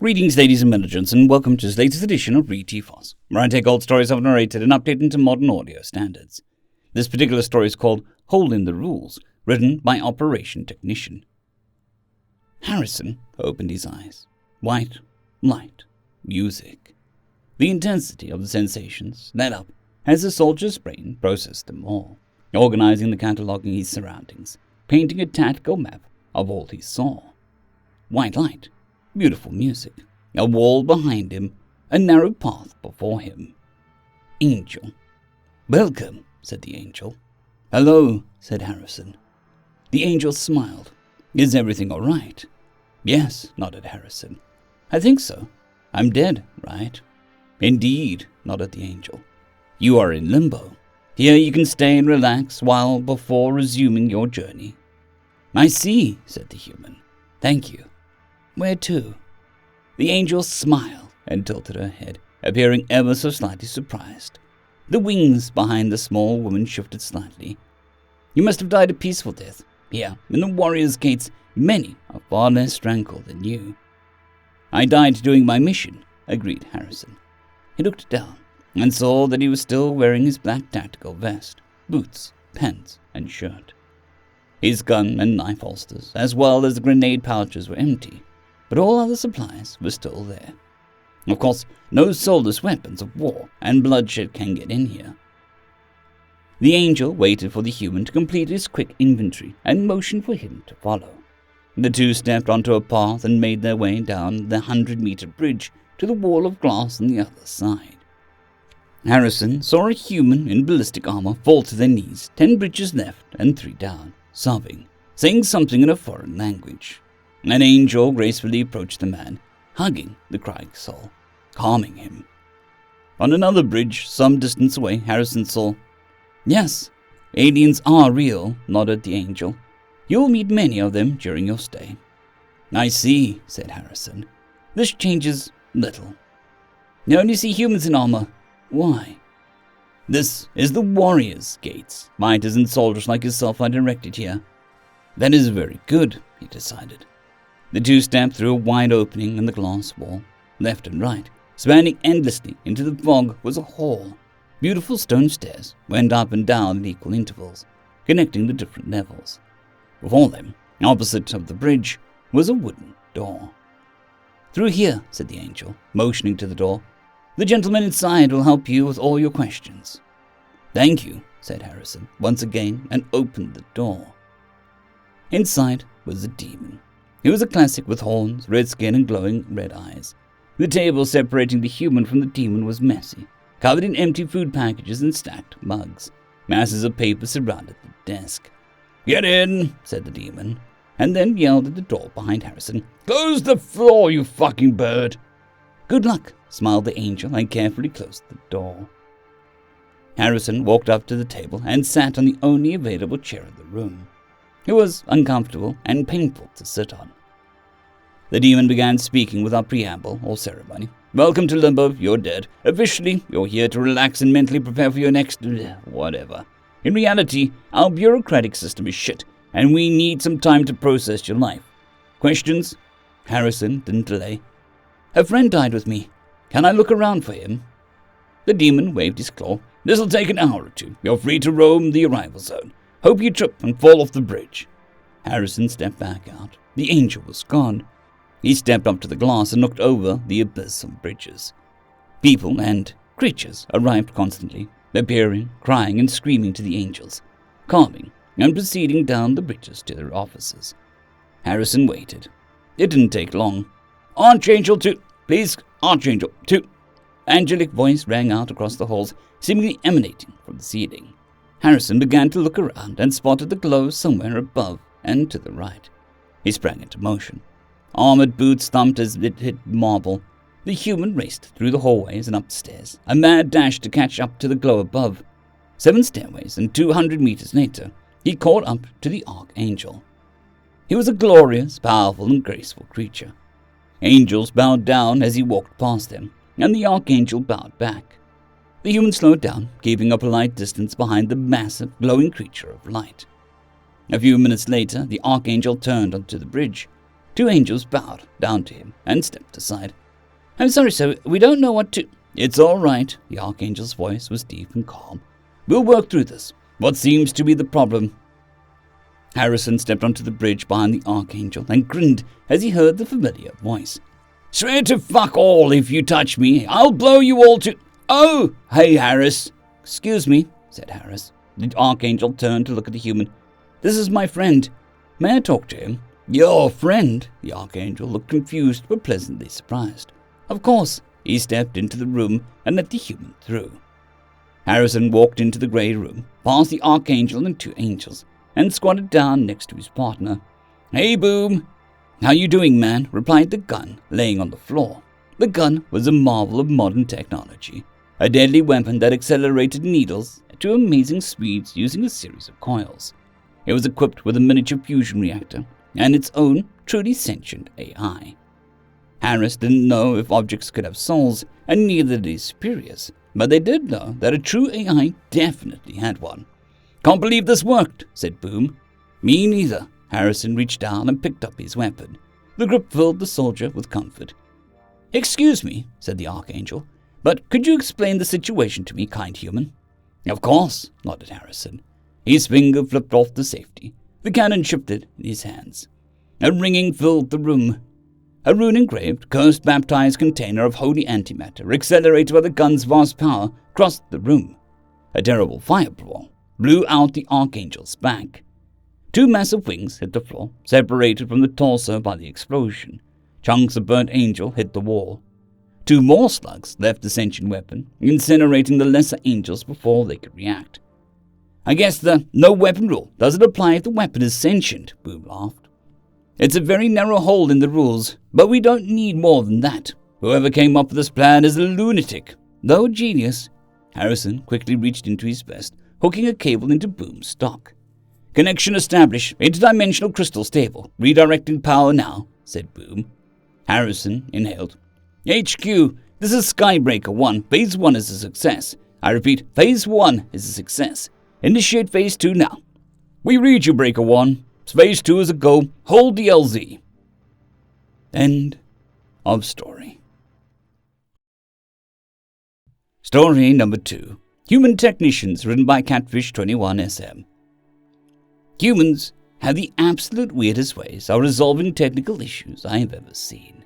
Greetings, ladies and gentlemen, and welcome to this latest edition of RE384, where I take old stories I've narrated and update into modern audio standards. This particular story is called Hole in the Rules, written by OperationTechnician. Harrison opened his eyes. White, light, music. The intensity of the sensations led up as the soldier's brain processed them all, organizing and cataloging his surroundings, painting a tactical map of all he saw. White light. Beautiful music, a wall behind him, a narrow path before him. Angel. "Welcome," said the angel. "Hello," said Harrison. The angel smiled. "Is everything all right?" "Yes," nodded Harrison. "I think so. I'm dead, right?" "Indeed," nodded the angel. "You are in limbo. Here you can stay and relax while before resuming your journey." "I see," said the human. "Thank you. Where to?" The angel smiled and tilted her head, appearing ever so slightly surprised. The wings behind the small woman shifted slightly. "You must have died a peaceful death. Here, in the warrior's gates, many are far less tranquil than you." "I died doing my mission," agreed Harrison. He looked down and saw that he was still wearing his black tactical vest, boots, pants, and shirt. His gun and knife holsters, as well as the grenade pouches, were empty, but all other supplies were still there. Of course, no soulless weapons of war and bloodshed can get in here. The angel waited for the human to complete his quick inventory and motioned for him to follow. The two stepped onto a path and made their way down the 100-meter bridge to the wall of glass on the other side. Harrison saw a human in ballistic armor fall to their knees, 10 bridges left and 3 down, sobbing, saying something in a foreign language. An angel gracefully approached the man, hugging the crying soul, calming him. On another bridge, some distance away, Harrison saw, "Yes, aliens are real," nodded the angel. "You'll meet many of them during your stay." "I see," said Harrison. "This changes little. You only see humans in armor. Why?" "This is the warrior's gates. Fighters and soldiers like yourself are directed here." "That is very good," he decided. The two stepped through a wide opening in the glass wall. Left and right, spanning endlessly into the fog, was a hall. Beautiful stone stairs went up and down at equal intervals, connecting the different levels. Before them, opposite of the bridge, was a wooden door. "Through here," said the angel, motioning to the door. "The gentleman inside will help you with all your questions." "Thank you," said Harrison once again, and opened the door. Inside was a demon. He was a classic with horns, red skin, and glowing red eyes. The table separating the human from the demon was messy, covered in empty food packages and stacked mugs. Masses of paper surrounded the desk. "Get in," said the demon, and then yelled at the door behind Harrison. "Close the floor, you fucking bird!" "Good luck," smiled the angel, and carefully closed the door. Harrison walked up to the table and sat on the only available chair in the room. It was uncomfortable and painful to sit on. The demon began speaking without preamble or ceremony. "Welcome to Limbo, you're dead. Officially, you're here to relax and mentally prepare for your next whatever. In reality, our bureaucratic system is shit, and we need some time to process your life. Questions?" Harrison didn't delay. "A friend died with me. Can I look around for him?" The demon waved his claw. "This'll take an hour or two. You're free to roam the arrival zone. Hope you trip and fall off the bridge." Harrison stepped back out. The angel was gone. He stepped up to the glass and looked over the abyss of bridges. People and creatures arrived constantly, appearing, crying and screaming to the angels, calming and proceeding down the bridges to their offices. Harrison waited. It didn't take long. "Archangel 2, please, Archangel 2. Angelic voice rang out across the halls, seemingly emanating from the ceiling. Harrison began to look around and spotted the glow somewhere above and to the right. He sprang into motion. Armored boots thumped as it hit marble. The human raced through the hallways and upstairs, a mad dash to catch up to the glow above. 7 stairways and 200 meters later, he caught up to the Archangel. He was a glorious, powerful, and graceful creature. Angels bowed down as he walked past them, and the Archangel bowed back. The human slowed down, keeping a polite distance behind the massive, glowing creature of light. A few minutes later, the Archangel turned onto the bridge, Two angels bowed down to him and stepped aside. "I'm sorry, sir, we don't know what to—" "It's all right." The Archangel's voice was deep and calm. "We'll work through this. What seems to be the problem?" Harrison stepped onto the bridge behind the Archangel and grinned as he heard the familiar voice. "Swear to fuck all if you touch me. I'll blow you all to—" "Oh, hey, Harris." "Excuse me," said Harris. The Archangel turned to look at the human. "This is my friend. May I talk to him?" "Your friend?" The Archangel looked confused but pleasantly surprised. "Of course." He stepped into the room and let the human through. Harrison walked into the grey room, past the Archangel and two angels, and squatted down next to his partner. "Hey, Boom." "How you doing, man?" replied the gun, laying on the floor. The gun was a marvel of modern technology, a deadly weapon that accelerated needles to amazing speeds using a series of coils. It was equipped with a miniature fusion reactor and its own truly sentient AI. Harris didn't know if objects could have souls, and neither did his superiors, but they did know that a true AI definitely had one. "Can't believe this worked," said Boom. "Me neither." Harrison reached down and picked up his weapon. The grip filled the soldier with comfort. "Excuse me," said the Archangel, "but could you explain the situation to me, kind human?" "Of course," nodded Harrison. His finger flipped off the safety. The cannon shifted in his hands. A ringing filled the room. A rune-engraved, cursed-baptized container of holy antimatter, accelerated by the gun's vast power, crossed the room. A terrible fireball blew out the Archangel's back. Two massive wings hit the floor, separated from the torso by the explosion. Chunks of burnt angel hit the wall. Two more slugs left the sentient weapon, incinerating the lesser angels before they could react. "I guess the no-weapon rule doesn't apply if the weapon is sentient," Boom laughed. "It's a very narrow hole in the rules, but we don't need more than that. Whoever came up with this plan is a lunatic, though a genius." Harrison quickly reached into his vest, hooking a cable into Boom's stock. "Connection established. Interdimensional crystal stable. Redirecting power now," said Boom. Harrison inhaled. "HQ, this is Skybreaker 1. Phase 1 is a success. I repeat, Phase 1 is a success. Initiate Phase 2 now." "We read you, Breaker 1. Phase 2 is a go. Hold the LZ." End of story. Story number 2. Human Technicians, written by Catfish21SM. Humans have the absolute weirdest ways of resolving technical issues I have ever seen.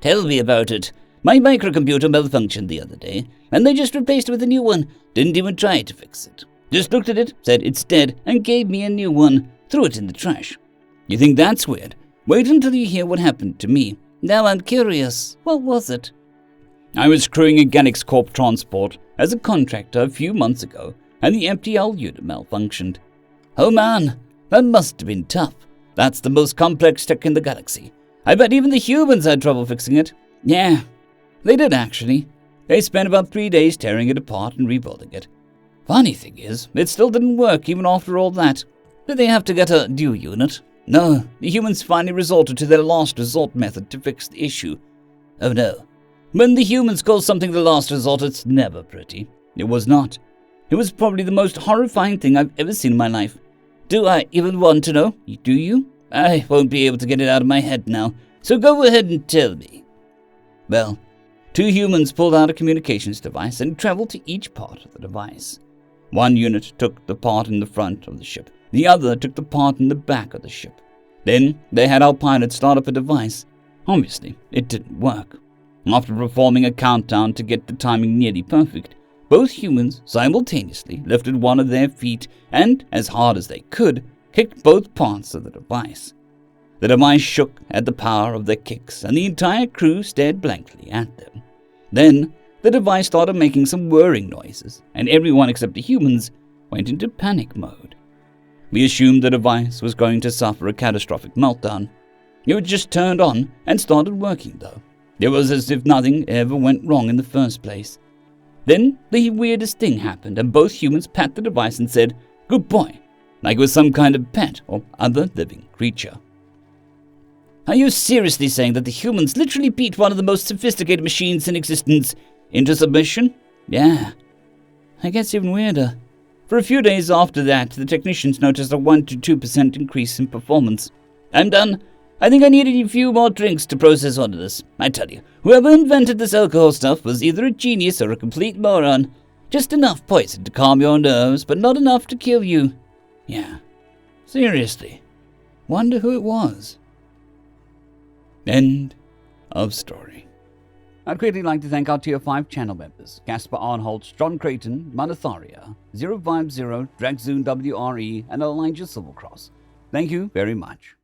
"Tell me about it. My microcomputer malfunctioned the other day, and they just replaced it with a new one. Didn't even try to fix it. Just looked at it, said it's dead, and gave me a new one. Threw it in the trash. You think that's weird? Wait until you hear what happened to me. Now I'm curious. What was it?" I was crewing a Galax Corp transport as a contractor a few months ago, and the MTL unit malfunctioned. Oh man, that must have been tough. That's the most complex tech in the galaxy. I bet even the humans had trouble fixing it. Yeah, they did actually. They spent about 3 days tearing it apart and rebuilding it. Funny thing is, it still didn't work even after all that. Did they have to get a new unit? No, the humans finally resorted to their last resort method to fix the issue. Oh no. When the humans call something the last resort, it's never pretty. It was not. It was probably the most horrifying thing I've ever seen in my life. Do I even want to know? Do you? I won't be able to get it out of my head now, so go ahead and tell me. Well, 2 humans pulled out a communications device and traveled to each part of the device. One unit took the part in the front of the ship. The other took the part in the back of the ship. Then they had our pilot start up a device. Obviously, it didn't work. After performing a countdown to get the timing nearly perfect, both humans simultaneously lifted one of their feet and, as hard as they could, kicked both parts of the device. The device shook at the power of their kicks, and the entire crew stared blankly at them. Then, the device started making some whirring noises, and everyone except the humans went into panic mode. We assumed the device was going to suffer a catastrophic meltdown. It just turned on and started working, though. It was as if nothing ever went wrong in the first place. Then, the weirdest thing happened, and both humans pat the device and said, "Good boy," like it was some kind of pet or other living creature. Are you seriously saying that the humans literally beat one of the most sophisticated machines in existence into submission? Yeah. It gets even weirder. For a few days after that, the technicians noticed a 1 to 2% increase in performance. I'm done. I think I needed a few more drinks to process all of this. I tell you, whoever invented this alcohol stuff was either a genius or a complete moron. Just enough poison to calm your nerves, but not enough to kill you. Yeah, seriously. Wonder who it was. End of story. I'd greatly like to thank our Tier 5 channel members, Caspar Arnholtz, John Creighton, Manatharia, 050, Dragzoon WRE, and Elijah Silvercross. Thank you very much.